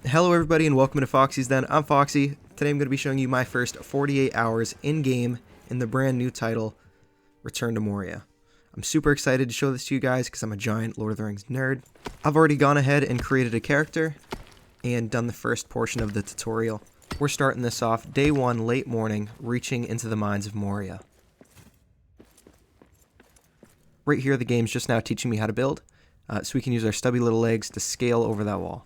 Hello everybody and welcome to Foxy's Den. I'm Foxy. Today I'm going to be showing you my first 48 hours in-game in the brand new title, Return to Moria. I'm super excited to show this to you guys because I'm a giant Lord of the Rings nerd. I've already gone ahead and created a character and done the first portion of the tutorial. We're starting this off day one, late morning, reaching into the mines of Moria. Right here the game's just now teaching me how to build, so we can use our stubby little legs to scale over that wall.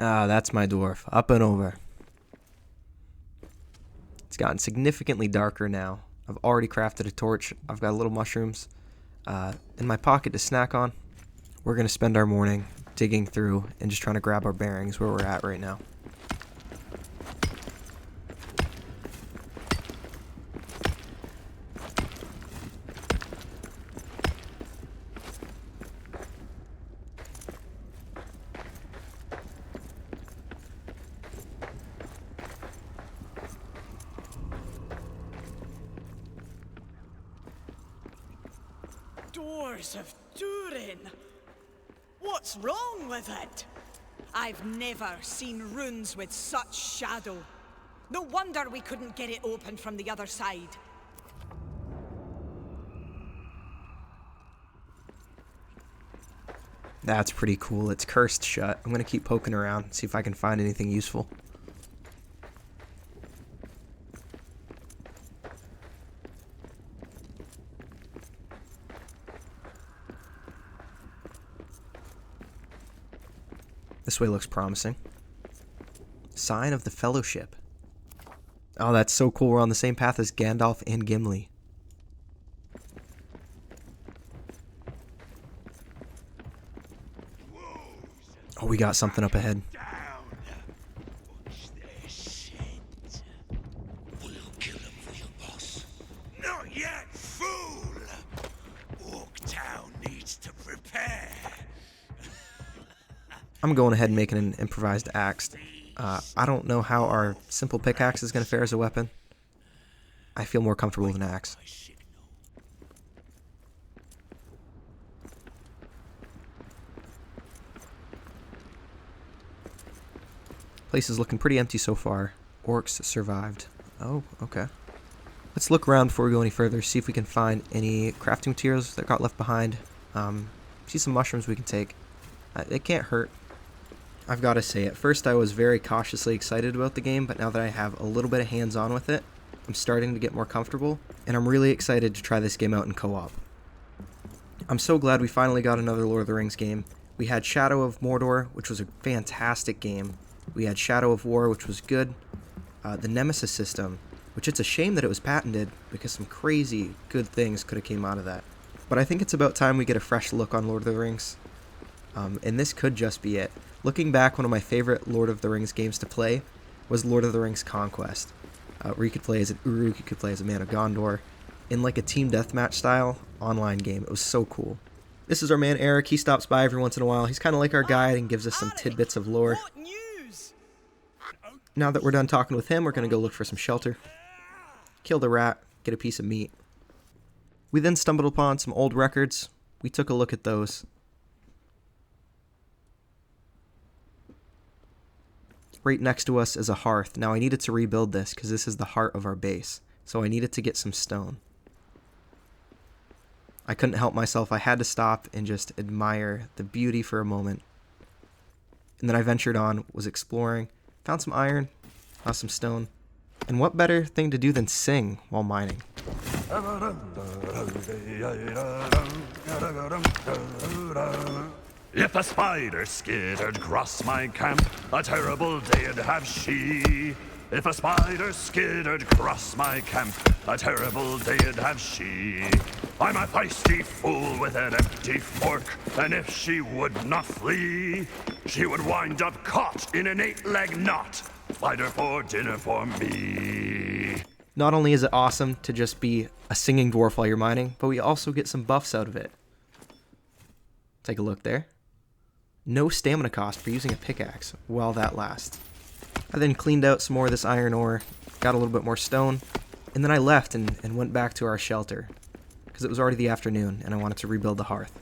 Ah, that's my dwarf. Up and over. It's gotten significantly darker now. I've already crafted a torch. I've got little mushrooms in my pocket to snack on. We're going to spend our morning digging through and just trying to grab our bearings where we're at right now. Doors of Durin! What's wrong with it? I've never seen runes with such shadow. No wonder we couldn't get it open from the other side. That's pretty cool. It's cursed shut. I'm going to keep poking around, see if I can find anything useful. This way looks promising. Sign of the Fellowship. Oh, that's so cool. We're on the same path as Gandalf and Gimli. Oh, we got something up ahead. We'll kill him for your boss. Not yet, fool! Orktown needs to prepare. I'm going ahead and making an improvised axe. I don't know how our simple pickaxe is going to fare as a weapon. I feel more comfortable with an axe. Place is looking pretty empty so far. Orcs survived. Oh, okay. Let's look around before we go any further, see if we can find any crafting materials that got left behind. See some mushrooms we can take. It can't hurt. I've got to say, at first I was very cautiously excited about the game, but now that I have a little bit of hands-on with it, I'm starting to get more comfortable, and I'm really excited to try this game out in co-op. I'm so glad we finally got another Lord of the Rings game. We had Shadow of Mordor, which was a fantastic game. We had Shadow of War, which was good. The Nemesis system, which it's a shame that it was patented, because some crazy good things could have came out of that. But I think it's about time we get a fresh look on Lord of the Rings. And this could just be it. Looking back, one of my favorite Lord of the Rings games to play was Lord of the Rings Conquest, where you could play as an Uruk, you could play as a man of Gondor, in like a team deathmatch style online game. It was so cool. This is our man Eric. He stops by every once in a while. He's kind of like our guide and gives us some tidbits of lore. Now that we're done talking with him, we're going to go look for some shelter, kill the rat, get a piece of meat. We then stumbled upon some old records. We took a look at those. Right next to us is a hearth. Now I needed to rebuild this because this is the heart of our base. So I needed to get some stone. I couldn't help myself. I had to stop and just admire the beauty for a moment. And then I ventured on, was exploring, found some iron, found some stone. And what better thing to do than sing while mining? If a spider skittered across my camp, a terrible day'd have she. If a spider skittered across my camp, a terrible day'd have she. I'm a feisty fool with an empty fork, and if she would not flee, she would wind up caught in an 8-leg knot. Spider for dinner for me. Not only is it awesome to just be a singing dwarf while you're mining, but we also get some buffs out of it. Take a look there. No stamina cost for using a pickaxe while that lasts. I then cleaned out some more of this iron ore, got a little bit more stone, and then I left and went back to our shelter, because it was already the afternoon and I wanted to rebuild the hearth.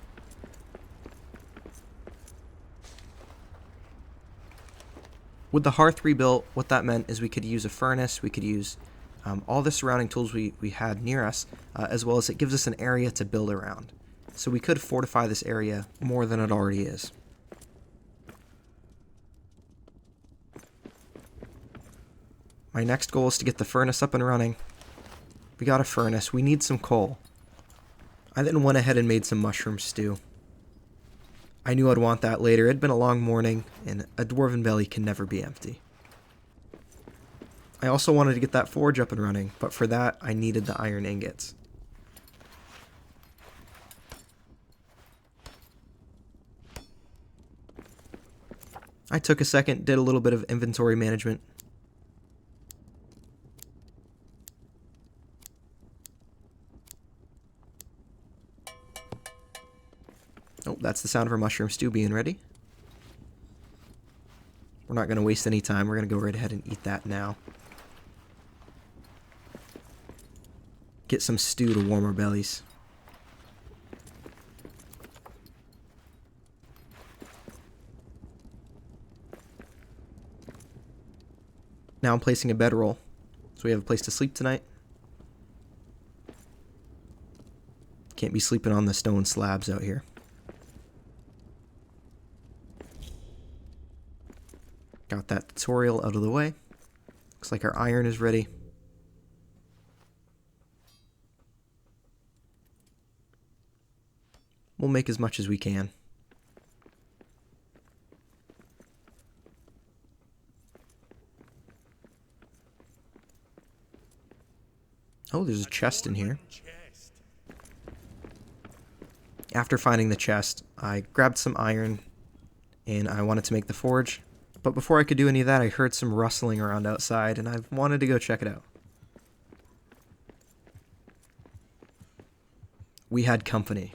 With the hearth rebuilt, what that meant is we could use a furnace, we could use all the surrounding tools we had near us, as well as it gives us an area to build around. So we could fortify this area more than it already is. My next goal is to get the furnace up and running. We got a furnace, we need some coal. I then went ahead and made some mushroom stew. I knew I'd want that later. It had been a long morning, and a dwarven belly can never be empty. I also wanted to get that forge up and running, but for that, I needed the iron ingots. I took a second, did a little bit of inventory management. Oh, that's the sound of our mushroom stew being ready. We're not going to waste any time. We're going to go right ahead and eat that now. Get some stew to warm our bellies. Now I'm placing a bedroll, so we have a place to sleep tonight. Can't be sleeping on the stone slabs out here. Got that tutorial out of the way. Looks like our iron is ready. We'll make as much as we can. Oh, there's a chest in here. After finding the chest, I grabbed some iron and I wanted to make the forge. But before I could do any of that, I heard some rustling around outside, and I wanted to go check it out. We had company.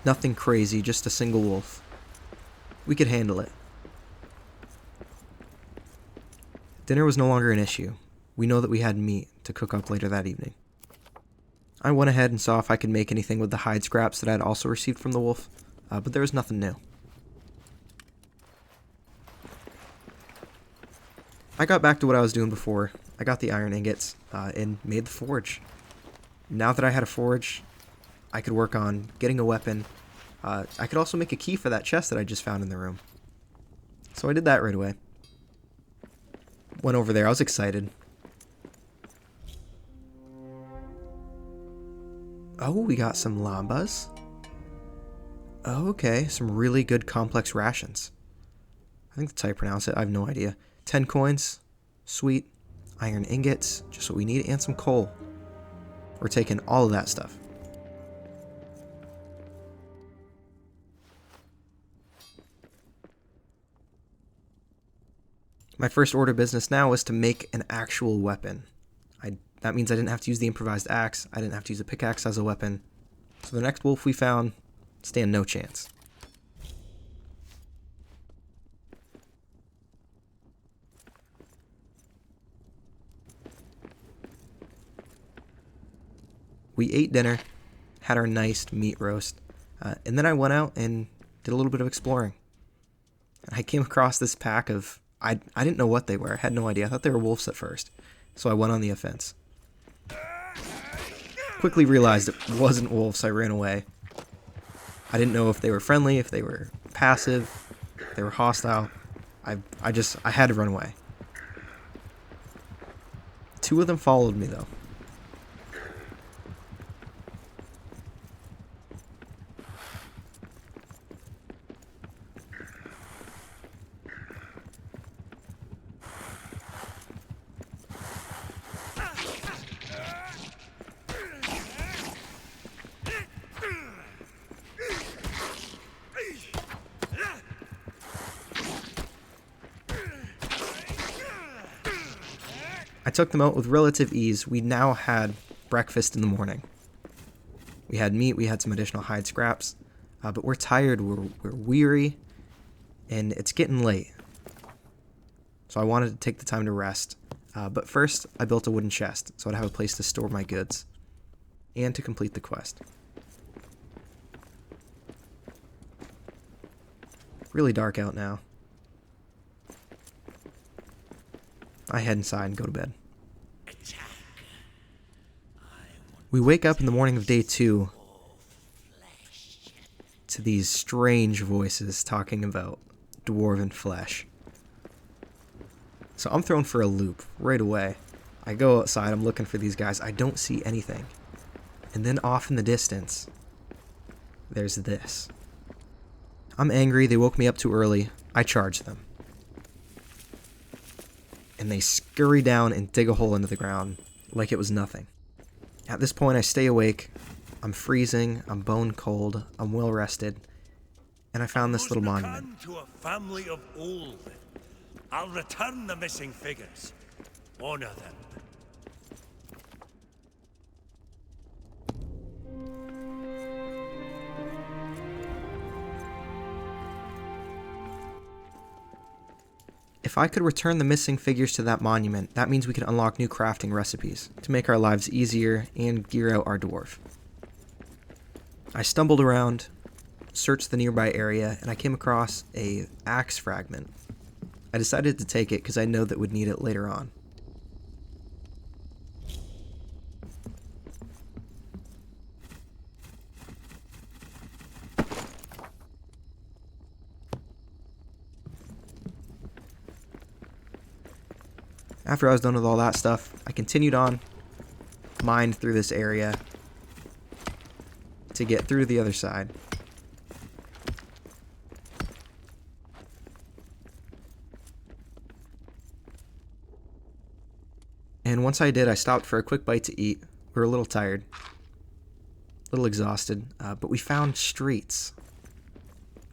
Nothing crazy, just a single wolf. We could handle it. Dinner was no longer an issue. We know that we had meat to cook up later that evening. I went ahead and saw if I could make anything with the hide scraps that I had also received from the wolf, but there was nothing new. I got back to what I was doing before. I got the iron ingots and made the forge. Now that I had a forge, I could work on getting a weapon. I could also make a key for that chest that I just found in the room. So I did that right away. Went over there, I was excited. Oh, we got some lambas. Oh, okay, some really good complex rations. I think that's how you pronounce it, I have no idea. 10 coins, sweet, iron ingots, just what we need, and some coal. We're taking all of that stuff. My first order of business now was to make an actual weapon. That means I didn't have to use the improvised axe, I didn't have to use a pickaxe as a weapon. So the next wolf we found, stand no chance. We ate dinner, had our nice meat roast, and then I went out and did a little bit of exploring. I came across this pack of, I didn't know what they were, I had no idea, I thought they were wolves at first, so I went on the offense. Quickly realized it wasn't wolves, so I ran away. I didn't know if they were friendly, if they were passive, if they were hostile. I had to run away. 2 of them followed me though. I took them out with relative ease. We now had breakfast in the morning. We had meat, we had some additional hide scraps, but we're tired, we're weary, and it's getting late. So I wanted to take the time to rest. But first, I built a wooden chest, so I'd have a place to store my goods, and to complete the quest. Really dark out now. I head inside and go to bed. We wake up in the morning of day 2 to these strange voices talking about dwarven flesh. So I'm thrown for a loop right away. I go outside, I'm looking for these guys. I don't see anything. And then off in the distance, there's this. I'm angry, they woke me up too early. I charge them. And they scurry down and dig a hole into the ground like it was nothing. At this point, I stay awake. I'm freezing, I'm bone cold, I'm well rested, and I found this little monument. To a family of old. I'll return the missing figures. Honor them. If I could return the missing figures to that monument, that means we can unlock new crafting recipes to make our lives easier and gear out our dwarf. I stumbled around, searched the nearby area, and I came across a axe fragment. I decided to take it because I know that we'd need it later on. After I was done with all that stuff, I continued on, mined through this area to get through to the other side. And once I did, I stopped for a quick bite to eat. We were a little tired, a little exhausted, but we found streets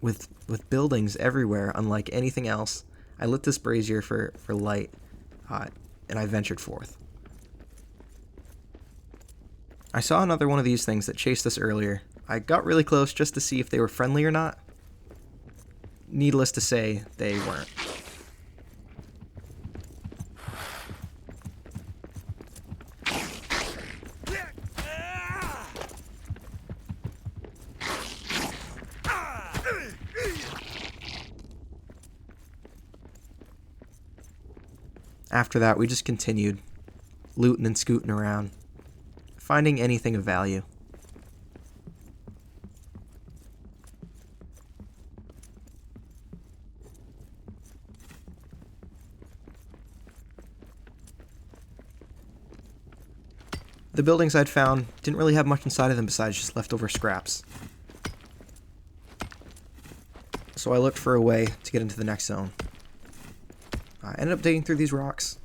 with buildings everywhere, unlike anything else. I lit this brazier for light, and I ventured forth. I saw another one of these things that chased us earlier. I got really close just to see if they were friendly or not. Needless to say, they weren't. After that, we just continued, looting and scooting around, finding anything of value. The buildings I'd found didn't really have much inside of them besides just leftover scraps. So I looked for a way to get into the next zone. I ended up digging through these rocks.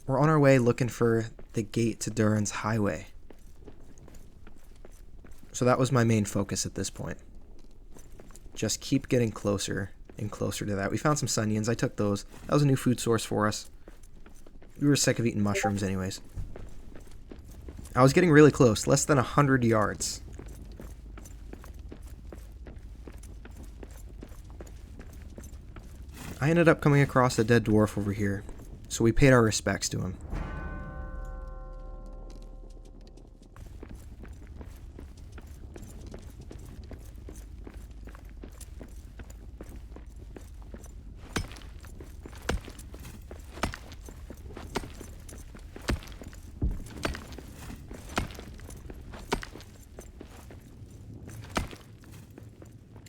We're on our way looking for the gate to Durin's highway. So that was my main focus at this point. Just keep getting closer and closer to that. We found some Sunions. I took those. That was a new food source for us. We were sick of eating mushrooms anyways. I was getting really close, less than 100 yards. I ended up coming across a dead dwarf over here, so we paid our respects to him.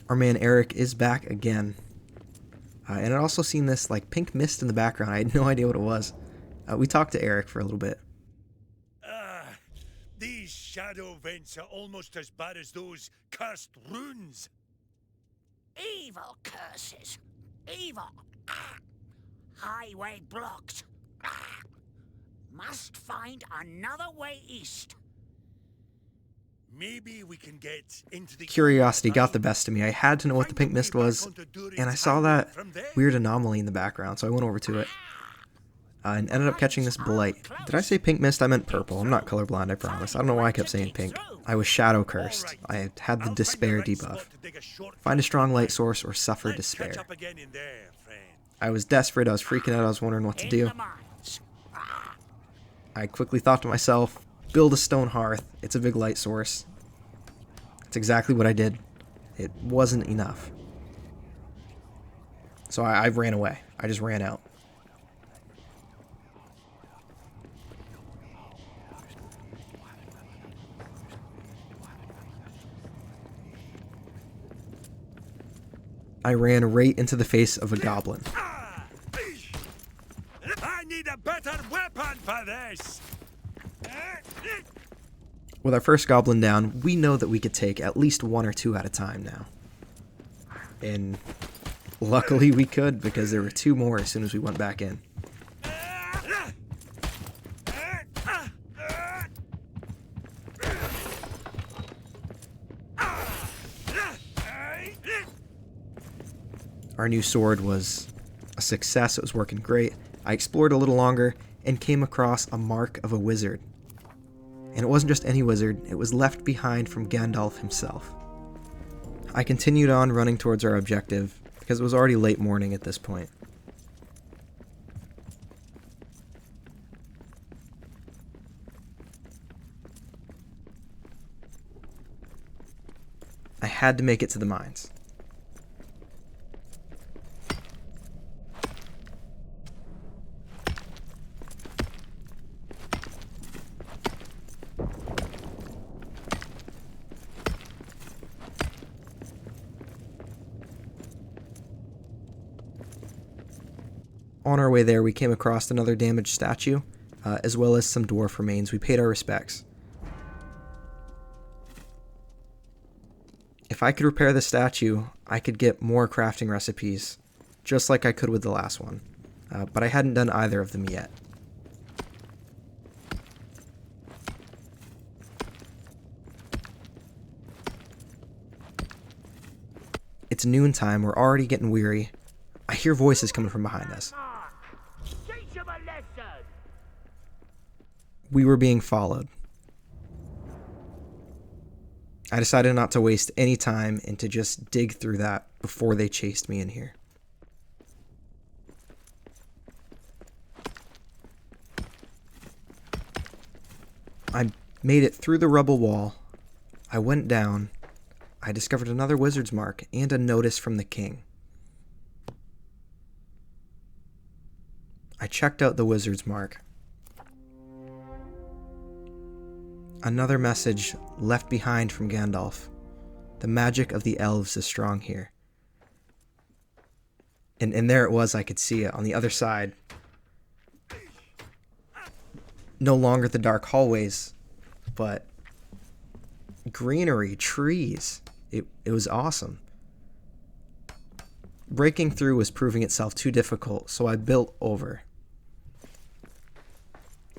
Our man Eric is back again. And I'd also seen this like pink mist in the background. I had no idea what it was. We talked to Eric for a little bit. These shadow vents are almost as bad as those cursed runes. Evil curses. Evil. Highway blocked. Must find another way east. Maybe we can get into the Curiosity got the best of me. I had to know what the pink mist was, and I saw that weird anomaly in the background, so I went over to it. and ended up catching this blight. Did I say pink mist? I meant purple. I'm not colorblind, I promise. I don't know why I kept saying pink. I was shadow cursed. I had the despair debuff. Find a strong light source or suffer despair. I was desperate. I was freaking out. I was wondering what to do. I quickly thought to myself, build a stone hearth. It's a big light source. That's exactly what I did. It wasn't enough. So I ran away. I just ran out. I ran right into the face of a goblin. I need a better weapon for this. With our first goblin down, we know that we could take at least 1 or 2 at a time now. And luckily we could, because there were 2 more as soon as we went back in. Our new sword was a success. It was working great. I explored a little longer and came across a mark of a wizard. And it wasn't just any wizard, it was left behind from Gandalf himself. I continued on running towards our objective because it was already late morning at this point. I had to make it to the mines. On our way there, we came across another damaged statue, as well as some dwarf remains. We paid our respects. If I could repair the statue, I could get more crafting recipes, just like I could with the last one. But I hadn't done either of them yet. It's noontime, we're already getting weary. I hear voices coming from behind us. We were being followed. I decided not to waste any time and to just dig through that before they chased me in here. I made it through the rubble wall. I went down. I discovered another wizard's mark and a notice from the king. I checked out the wizard's mark. Another message left behind from Gandalf. The magic of the elves is strong here. And there it was, I could see it on the other side. No longer the dark hallways, but greenery, trees. It was awesome. Breaking through was proving itself too difficult, so I built over.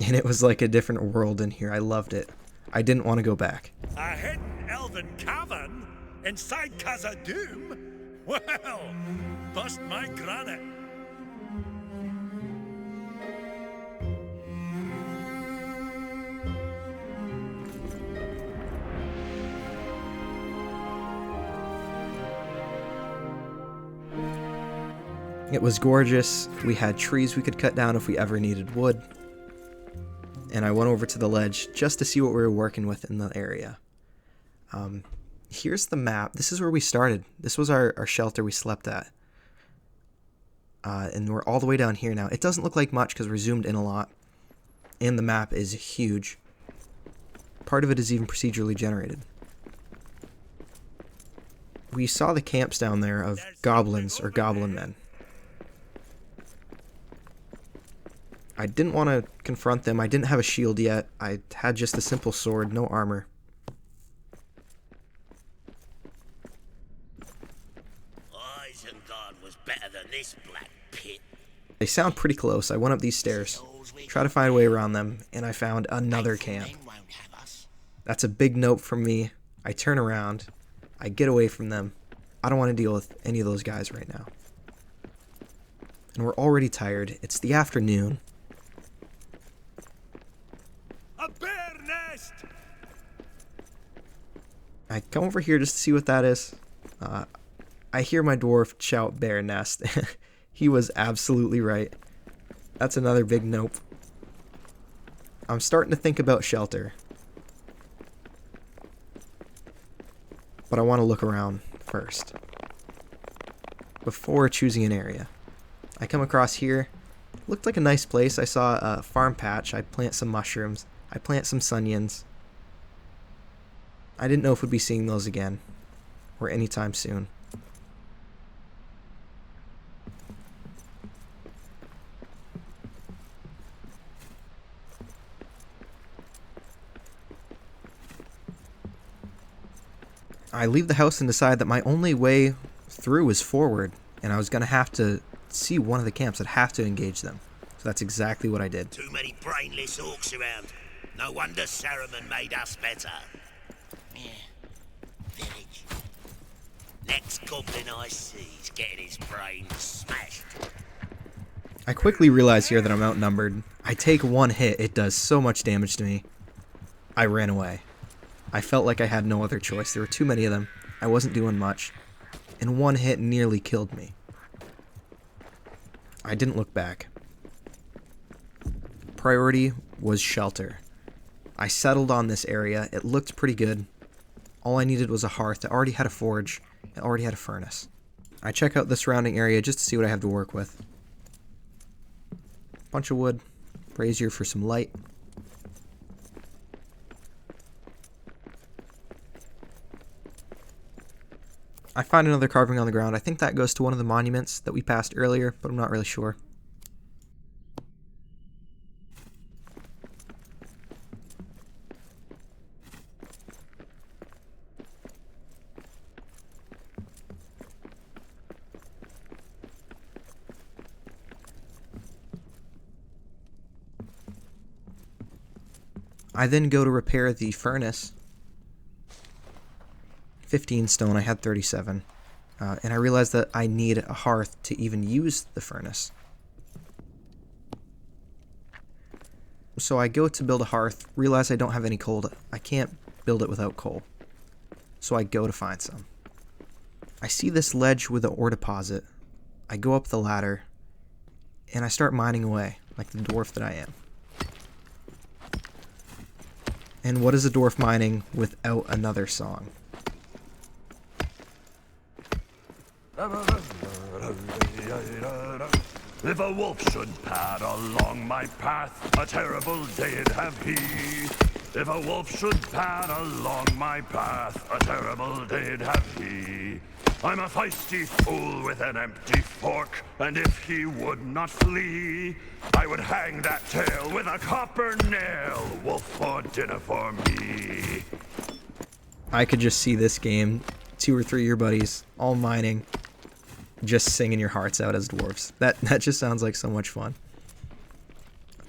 And it was like a different world in here. I loved it. I didn't want to go back. A hidden elven cavern inside Khazad-dûm? Well, bust my granite. It was gorgeous. We had trees we could cut down if we ever needed wood. And I went over to the ledge just to see what we were working with in the area. Here's the map. This is where we started. This was our shelter we slept at. And we're all the way down here now. It doesn't look like much because we're zoomed in a lot. And the map is huge. Part of it is even procedurally generated. We saw the camps down there of goblins or goblin men. I didn't want to confront them. I didn't have a shield yet. I had just a simple sword, no armor. Isengard was better than this black pit. They sound pretty close. I went up these stairs, try to find a way around them, and I found another camp. That's a big note from me. I turn around. I get away from them. I don't want to deal with any of those guys right now. And we're already tired. It's the afternoon. nest! I come over here just to see what that is. I hear my dwarf shout bear nest. He was absolutely right. That's another big nope. I'm starting to think about shelter. But I want to look around first, before choosing an area. I come across here. Looked like a nice place. I saw a farm patch. I plant some mushrooms. I plant some sunions. I didn't know if we'd be seeing those again, or anytime soon. I leave the house and decide that my only way through is forward, and I was going to have to see one of the camps. I'd have to engage them. So that's exactly what I did. Too many brainless orcs around. No wonder Saruman made us better. Yeah. Village. Next goblin I see's getting his brains smashed. I quickly realize here that I'm outnumbered. I take one hit, it does so much damage to me. I ran away. I felt like I had no other choice. There were too many of them. I wasn't doing much. And one hit nearly killed me. I didn't look back. Priority was shelter. I settled on this area. It looked pretty good. All I needed was a hearth. I already had a forge. I already had a furnace. I check out the surrounding area just to see what I have to work with. Bunch of wood. Brazier for some light. I find another carving on the ground. I think that goes to one of the monuments that we passed earlier, but I'm not really sure. I then go to repair the furnace. 15 stone, I had 37. And I realized that I need a hearth to even use the furnace. So I go to build a hearth, realize I don't have any coal. I can't build it without coal. So I go to find some. I see this ledge with an ore deposit. I go up the ladder, and I start mining away, like the dwarf that I am. And what is a dwarf mining without another song? If a wolf should pad along my path, a terrible day'd have he. If a wolf should pad along my path, a terrible day'd have he. I'm a feisty fool with an empty fork, and if he would not flee, I would hang that tail with a copper nail. Wolf for dinner for me. I could just see this game, 2 or 3 of your buddies, all mining, just singing your hearts out as dwarves. That just sounds like so much fun.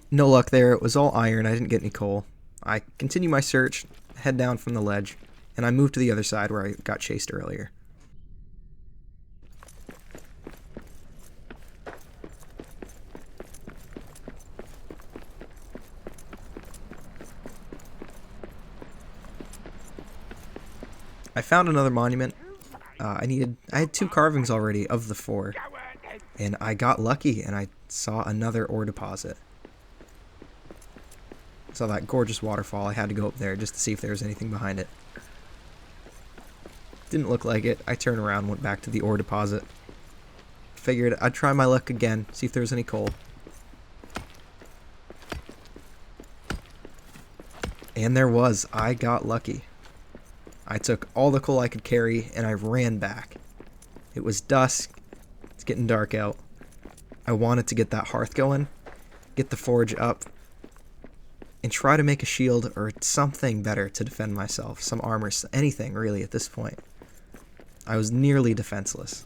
No luck there. It was all iron. I didn't get any coal. I continue my search, head down from the ledge, and I move to the other side where I got chased earlier. I found another monument. I had 2 carvings already of the 4, and I got lucky and I saw another ore deposit. Saw that gorgeous waterfall. I had to go up there just to see if there was anything behind it. Didn't look like it. I turned around, went back to the ore deposit. Figured I'd try my luck again, see if there was any coal. And there was. I got lucky. I took all the coal I could carry, and I ran back. It was dusk. It's getting dark out. I wanted to get that hearth going, get the forge up, and try to make a shield or something better to defend myself. Some armor, anything really at this point. I was nearly defenseless.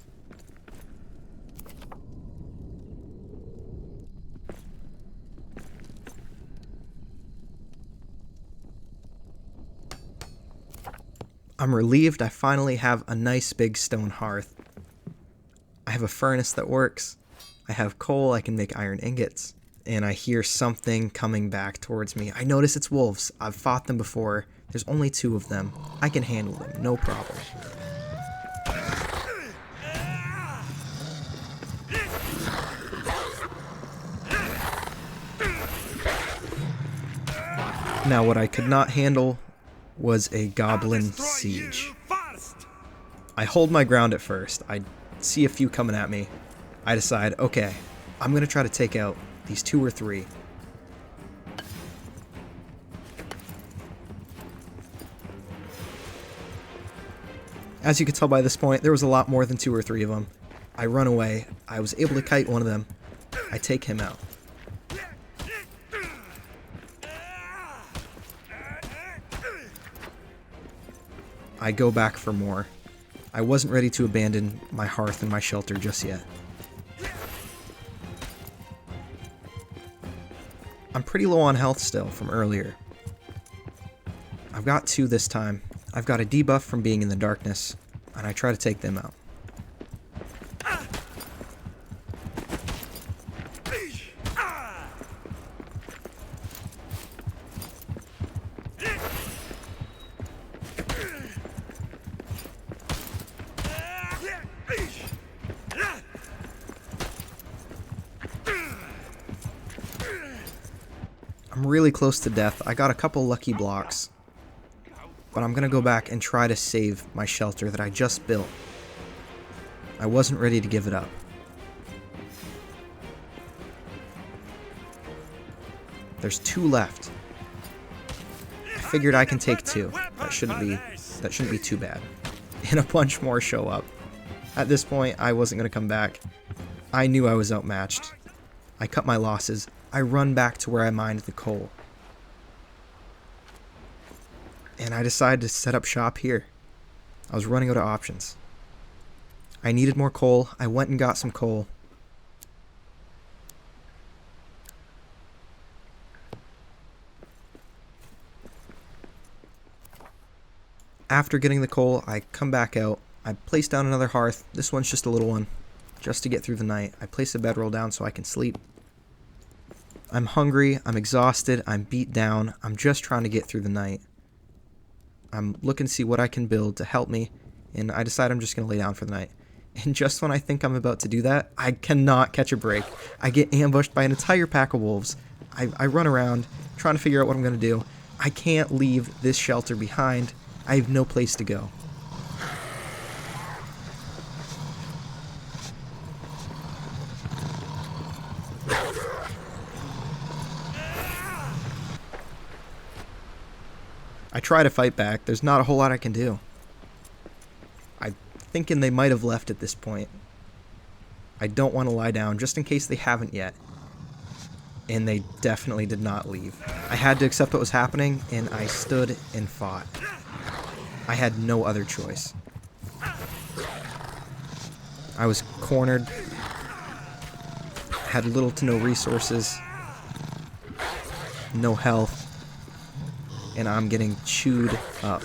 I'm relieved I finally have a nice big stone hearth. I have a furnace that works. I have coal, I can make iron ingots. and I hear something coming back towards me. I notice it's wolves. I've fought them before. There's only 2 of them. I can handle them, no problem. Now, what I could not handle was a goblin siege. I hold my ground at first. I see a few coming at me. I decide, okay, I'm going to try to take out these 2 or 3. As you can tell by this point, there was a lot more than 2 or 3 of them. I run away. I was able to kite one of them. I take him out. I go back for more. I wasn't ready to abandon my hearth and my shelter just yet. I'm pretty low on health still from earlier. I've got 2 this time. I've got a debuff from being in the darkness, and I try to take them out. I'm really close to death. I got a couple lucky blocks. But I'm gonna go back and try to save my shelter that I just built. I wasn't ready to give it up. There's 2 left. I figured I can take 2. That shouldn't be too bad. And a bunch more show up. At this point, I wasn't gonna come back. I knew I was outmatched. I cut my losses. I run back to where I mined the coal. And I decided to set up shop here. I was running out of options. I needed more coal. I went and got some coal. After getting the coal, I come back out. I place down another hearth. This one's just a little one, just to get through the night. I place a bedroll down so I can sleep. I'm hungry, I'm exhausted, I'm beat down. I'm just trying to get through the night. I'm looking to see what I can build to help me, and I decide I'm just going to lay down for the night. And just when I think I'm about to do that, I cannot catch a break. I get ambushed by an entire pack of wolves. I run around, trying to figure out what I'm going to do. I can't leave this shelter behind. I have no place to go. I try to fight back. There's not a whole lot I can do. I'm thinking they might have left at this point. I don't want to lie down, just in case they haven't yet. And they definitely did not leave. I had to accept what was happening, and I stood and fought. I had no other choice. I was cornered, had little to no resources, no health, and I'm getting chewed up.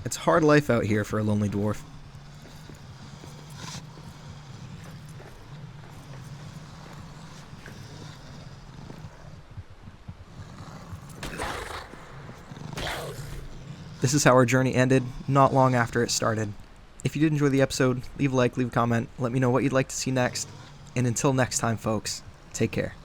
It's hard life out here for a lonely dwarf. This is how our journey ended, not long after it started. If you did enjoy the episode, leave a like, leave a comment, let me know what you'd like to see next, and until next time, folks, take care.